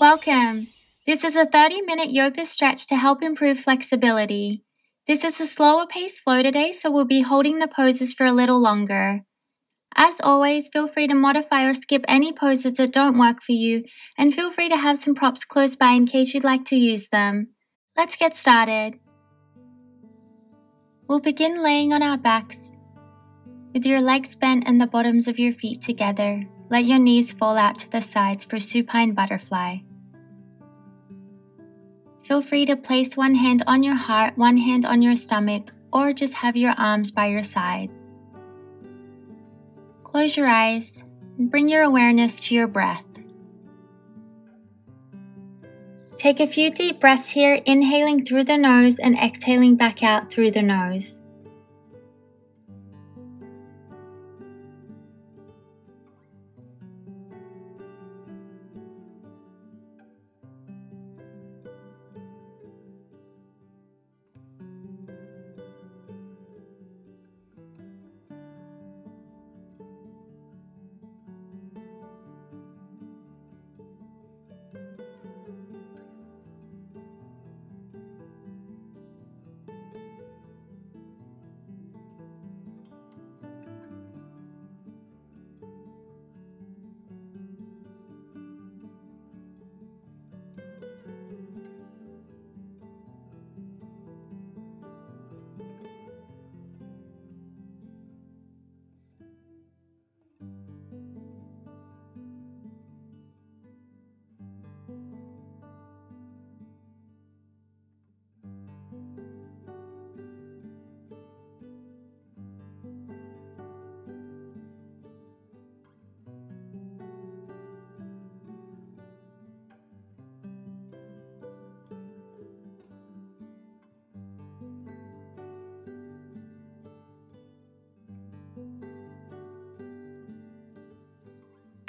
Welcome! This is a 30-minute yoga stretch to help improve flexibility. This is a slower paced flow today, so we'll be holding the poses for a little longer. As always, feel free to modify or skip any poses that don't work for you, and feel free to have some props close by in case you'd like to use them. Let's get started. We'll begin laying on our backs with your legs bent and the bottoms of your feet together. Let your knees fall out to the sides for supine butterfly. Feel free to place one hand on your heart, one hand on your stomach, or just have your arms by your side. Close your eyes and bring your awareness to your breath. Take a few deep breaths here, inhaling through the nose and exhaling back out through the nose.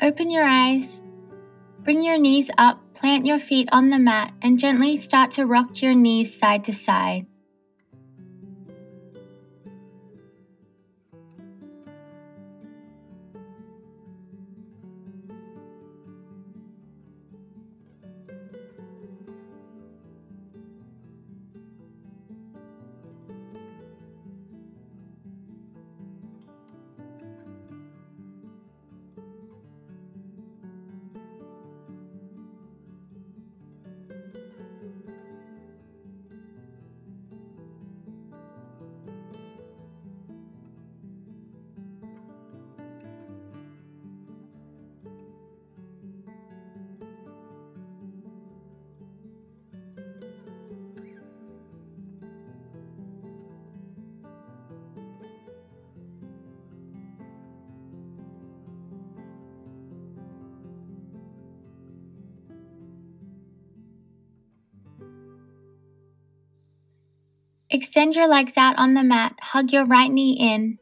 Open your eyes, bring your knees up, plant your feet on the mat, and gently start to rock your knees side to side. Extend your legs out on the mat, hug your right knee in.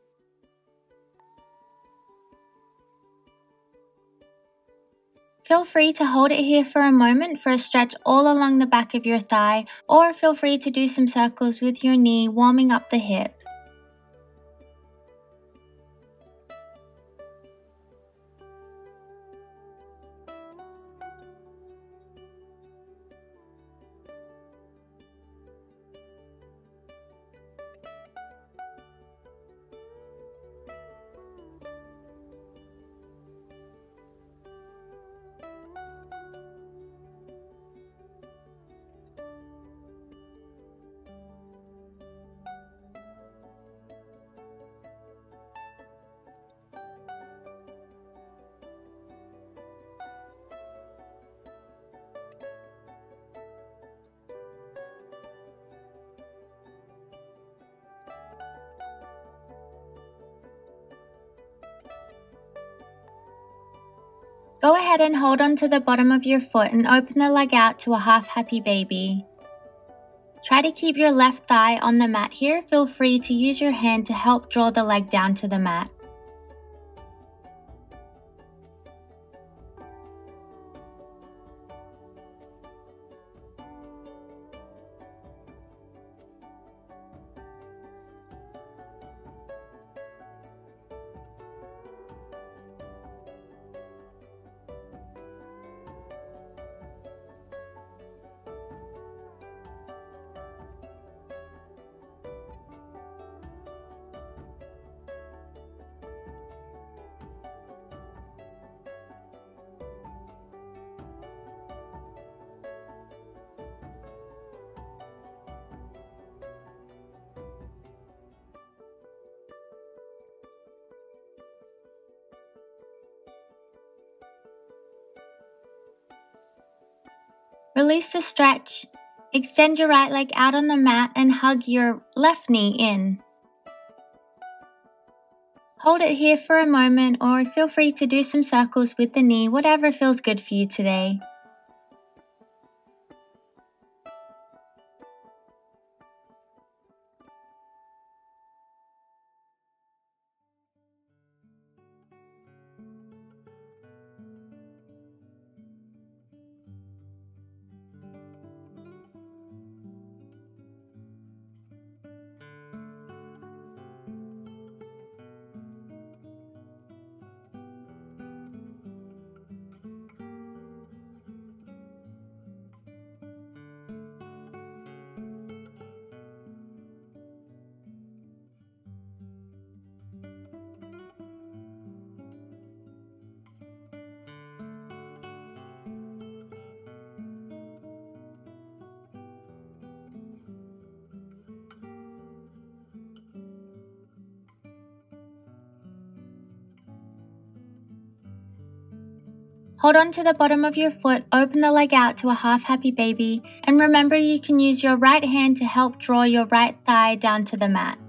Feel free to hold it here for a moment for a stretch all along the back of your thigh, or feel free to do some circles with your knee, warming up the hip. Go ahead and hold on to the bottom of your foot and open the leg out to a half happy baby. Try to keep your left thigh on the mat here. Feel free to use your hand to help draw the leg down to the mat. Release the stretch. Extend your right leg out on the mat and hug your left knee in. Hold it here for a moment, or feel free to do some circles with the knee, whatever feels good for you today. Hold on to the bottom of your foot, open the leg out to a half happy baby, and remember you can use your right hand to help draw your right thigh down to the mat.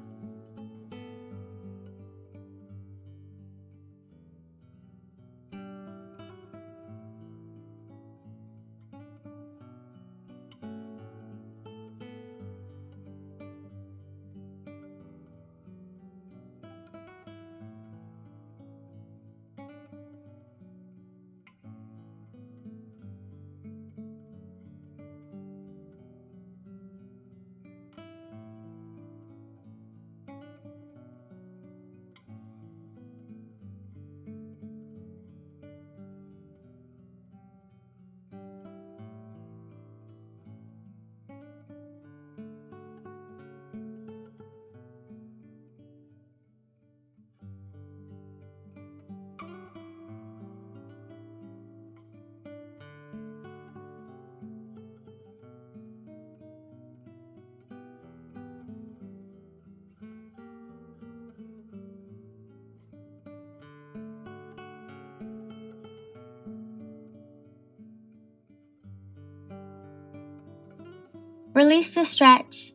Release the stretch.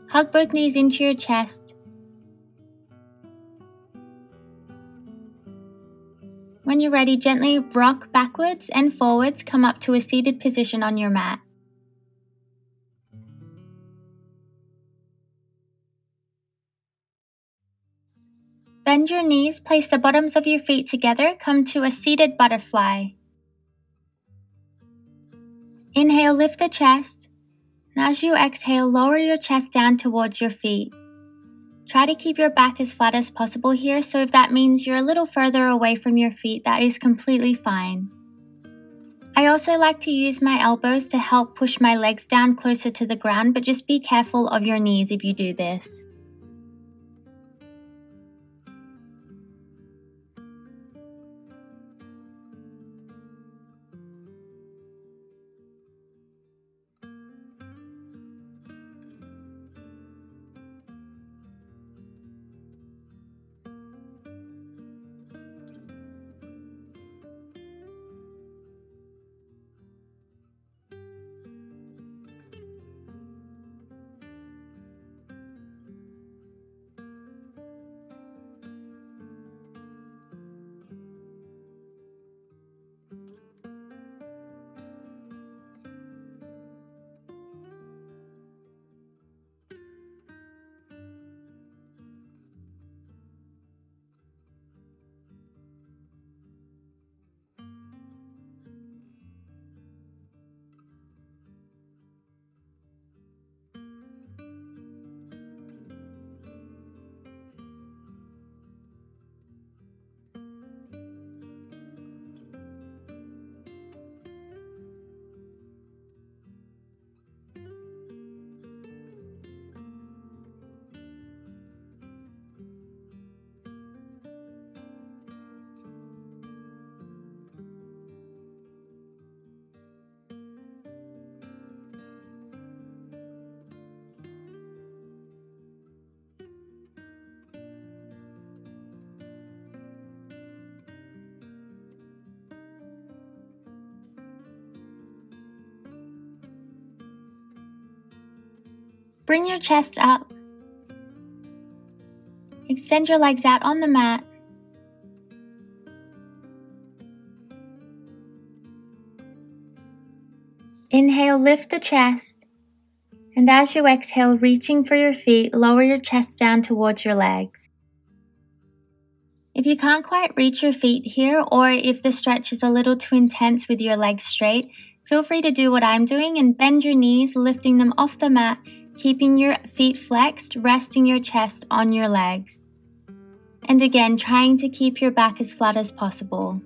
Hug both knees into your chest. When you're ready, gently rock backwards and forwards, come up to a seated position on your mat. Bend your knees, place the bottoms of your feet together, come to a seated butterfly. Inhale, lift the chest, and as you exhale, lower your chest down towards your feet. Try to keep your back as flat as possible here, so if that means you're a little further away from your feet, that is completely fine. I also like to use my elbows to help push my legs down closer to the ground, but just be careful of your knees if you do this. Bring your chest up. Extend your legs out on the mat. Inhale, lift the chest. And as you exhale, reaching for your feet, lower your chest down towards your legs. If you can't quite reach your feet here, or if the stretch is a little too intense with your legs straight, feel free to do what I'm doing and bend your knees, lifting them off the mat, keeping your feet flexed, resting your chest on your legs. And again, trying to keep your back as flat as possible.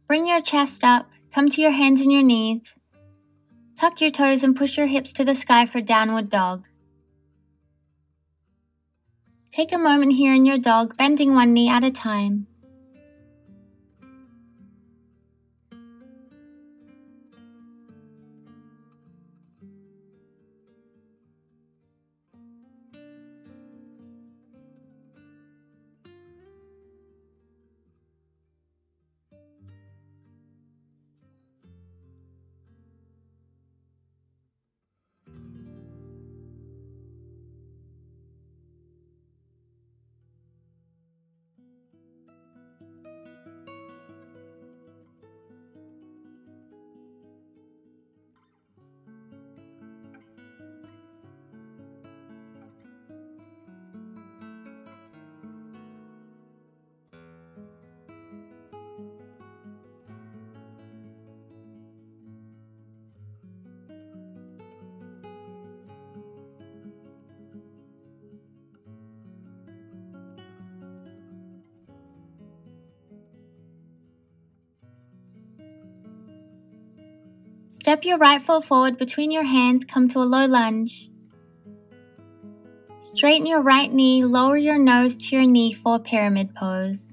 Bring your chest up, come to your hands and your knees. Tuck your toes and push your hips to the sky for downward dog. Take a moment here in your dog, bending one knee at a time. Step your right foot forward between your hands, come to a low lunge. Straighten your right knee, lower your nose to your knee for pyramid pose.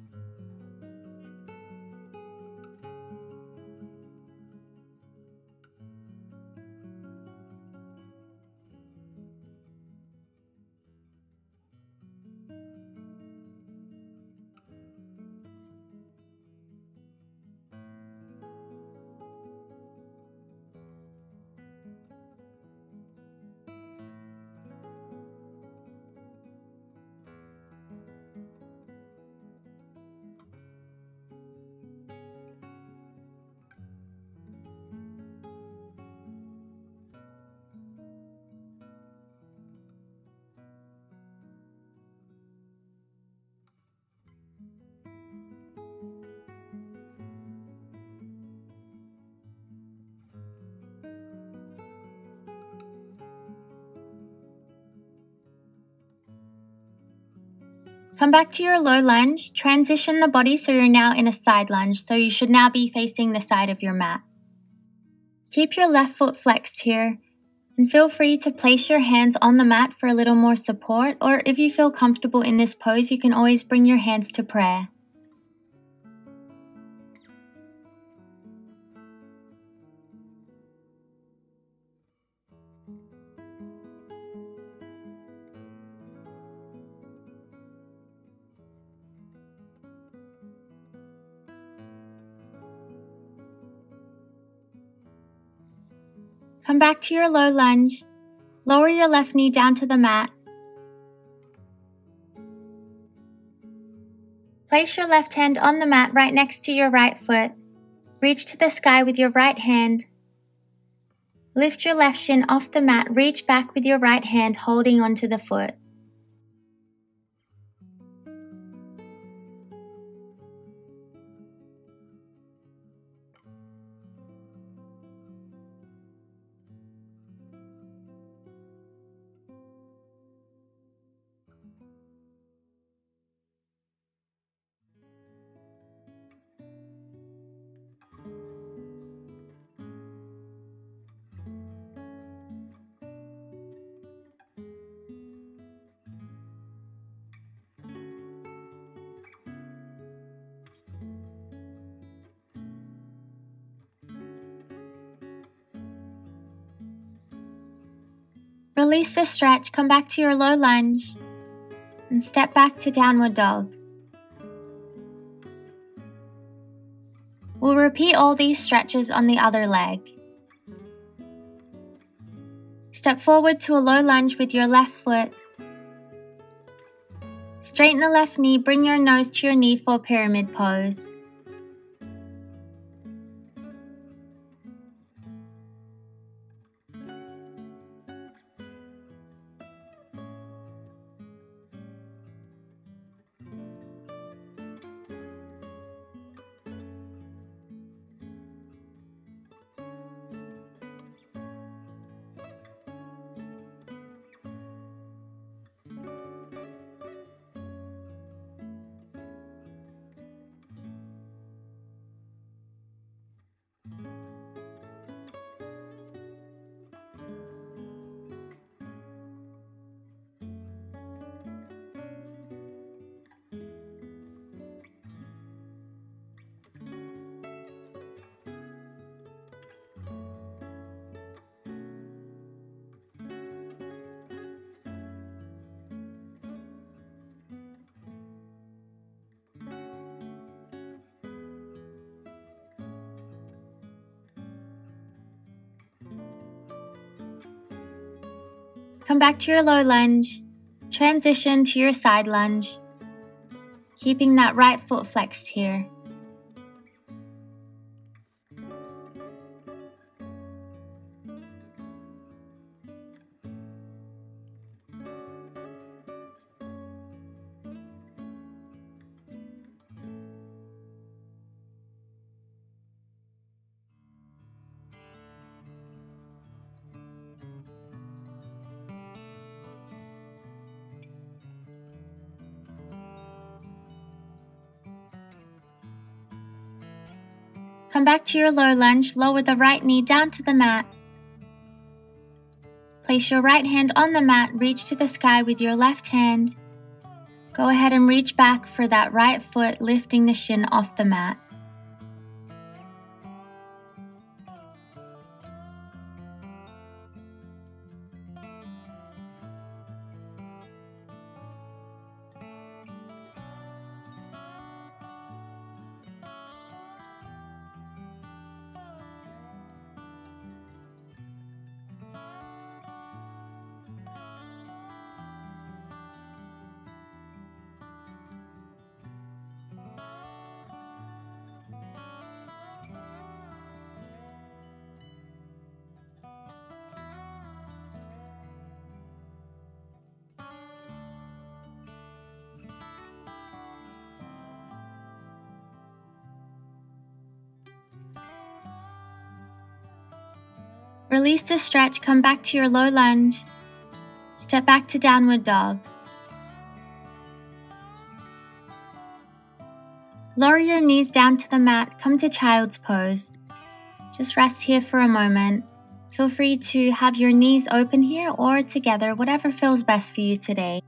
Come back to your low lunge, transition the body so you're now in a side lunge, so you should now be facing the side of your mat. Keep your left foot flexed here, and feel free to place your hands on the mat for a little more support, or if you feel comfortable in this pose, you can always bring your hands to prayer. Come back to your low lunge. Lower your left knee down to the mat. Place your left hand on the mat right next to your right foot. Reach to the sky with your right hand. Lift your left shin off the mat. Reach back with your right hand, holding onto the foot. Release the stretch, come back to your low lunge, and step back to downward dog. We'll repeat all these stretches on the other leg. Step forward to a low lunge with your left foot. Straighten the left knee, bring your nose to your knee for pyramid pose. Come back to your low lunge, transition to your side lunge, keeping that right foot flexed here. Come back to your low lunge, lower the right knee down to the mat. Place your right hand on the mat, reach to the sky with your left hand. Go ahead and reach back for that right foot, lifting the shin off the mat. Release the stretch, come back to your low lunge. Step back to downward dog. Lower your knees down to the mat, come to child's pose. Just rest here for a moment. Feel free to have your knees open here or together, whatever feels best for you today.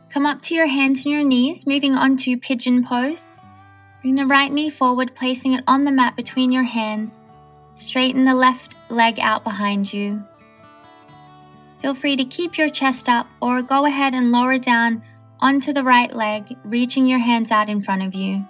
Come up to your hands and your knees, moving on to pigeon pose. Bring the right knee forward, placing it on the mat between your hands. Straighten the left leg out behind you. Feel free to keep your chest up or go ahead and lower down onto the right leg, reaching your hands out in front of you.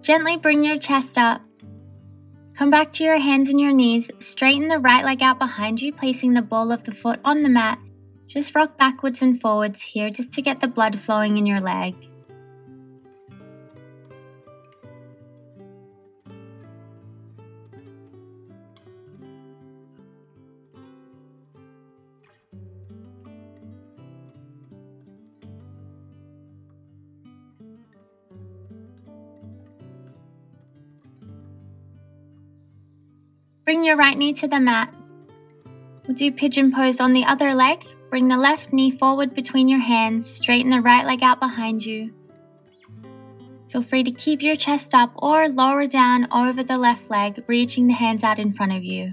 Gently bring your chest up. Come back to your hands and your knees. Straighten the right leg out behind you, placing the ball of the foot on the mat. Just rock backwards and forwards here just to get the blood flowing in your leg. Bring your right knee to the mat. We'll do pigeon pose on the other leg. Bring the left knee forward between your hands. Straighten the right leg out behind you. Feel free to keep your chest up or lower down over the left leg, reaching the hands out in front of you.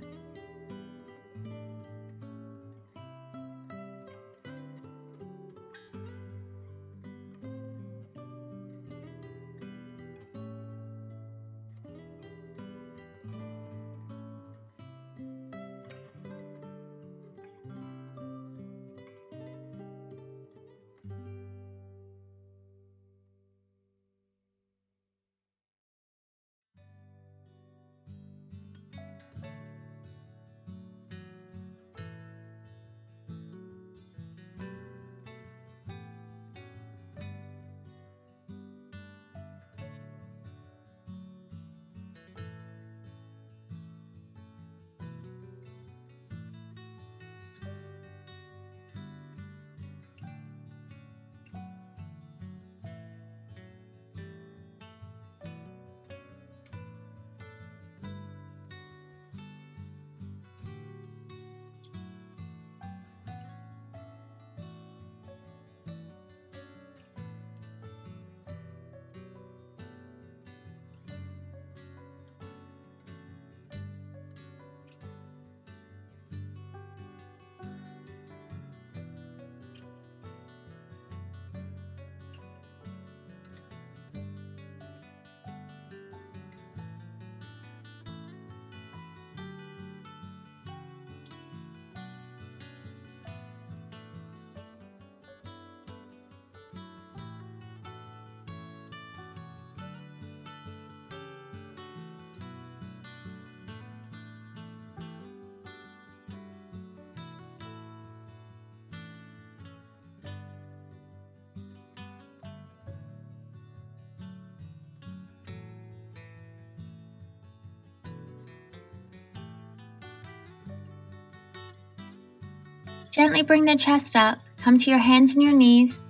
Gently bring the chest up. Come to your hands and your knees.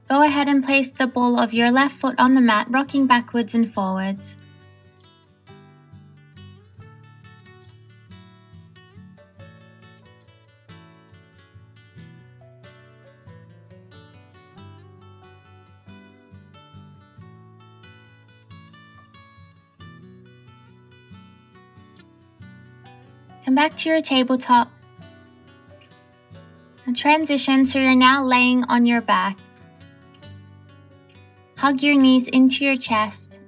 Go ahead and place the ball of your left foot on the mat, rocking backwards and forwards. Come back to your tabletop. Transition so you're now laying on your back. Hug your knees into your chest.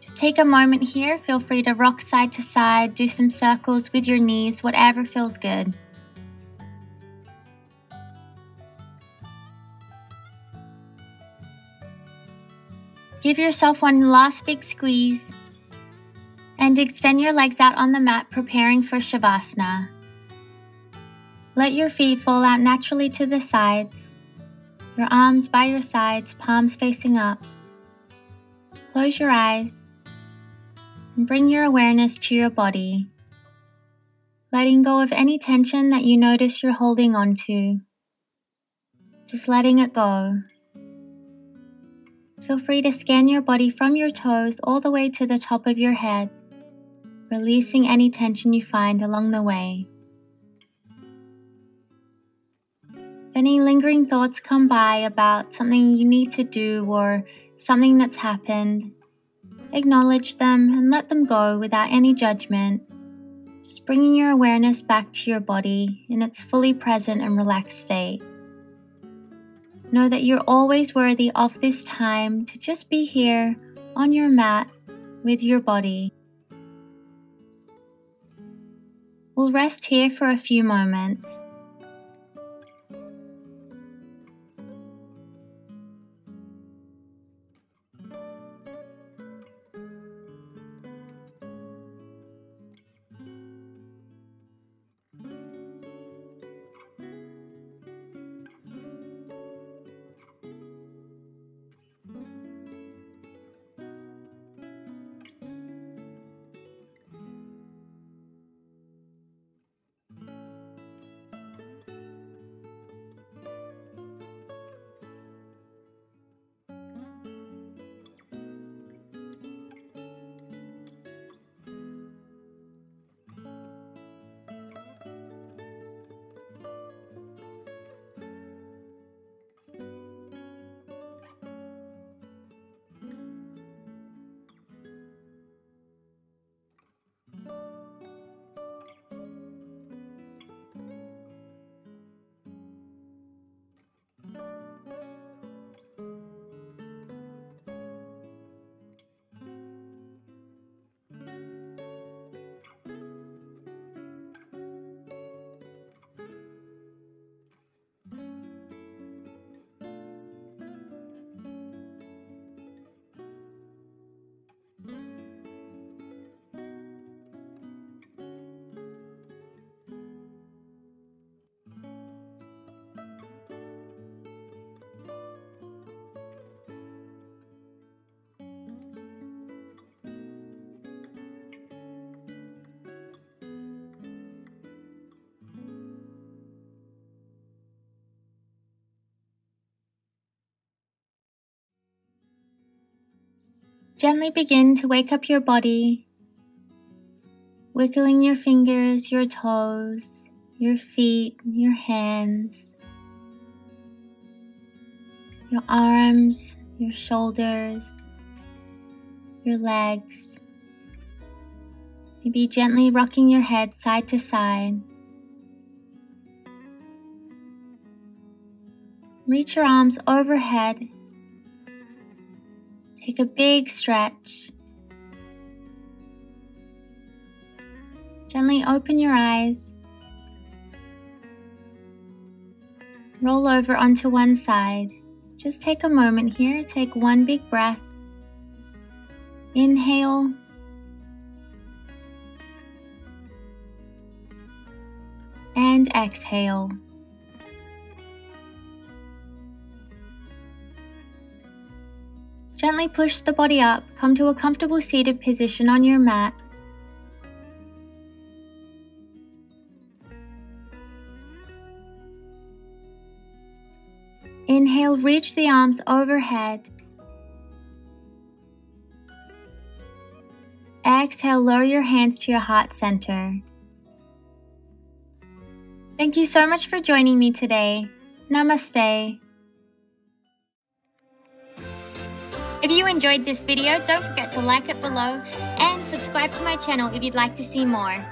Just take a moment here, feel free to rock side to side, do some circles with your knees, whatever feels good. Give yourself one last big squeeze and extend your legs out on the mat, preparing for Shavasana. Let your feet fall out naturally to the sides, your arms by your sides, palms facing up. Close your eyes and bring your awareness to your body, letting go of any tension that you notice you're holding on to. Just letting it go. Feel free to scan your body from your toes all the way to the top of your head, releasing any tension you find along the way. If any lingering thoughts come by about something you need to do or something that's happened, acknowledge them and let them go without any judgment, just bringing your awareness back to your body in its fully present and relaxed state. Know that you're always worthy of this time to just be here on your mat with your body. We'll rest here for a few moments. Gently begin to wake up your body, wiggling your fingers, your toes, your feet, your hands, your arms, your shoulders, your legs. Maybe gently rocking your head side to side. Reach your arms overhead. Take a big stretch. Gently open your eyes. Roll over onto one side. Just take a moment here. Take one big breath. Inhale. And exhale. Gently push the body up, come to a comfortable seated position on your mat. Inhale, reach the arms overhead. Exhale, lower your hands to your heart center. Thank you so much for joining me today. Namaste. If you enjoyed this video, don't forget to like it below and subscribe to my channel if you'd like to see more.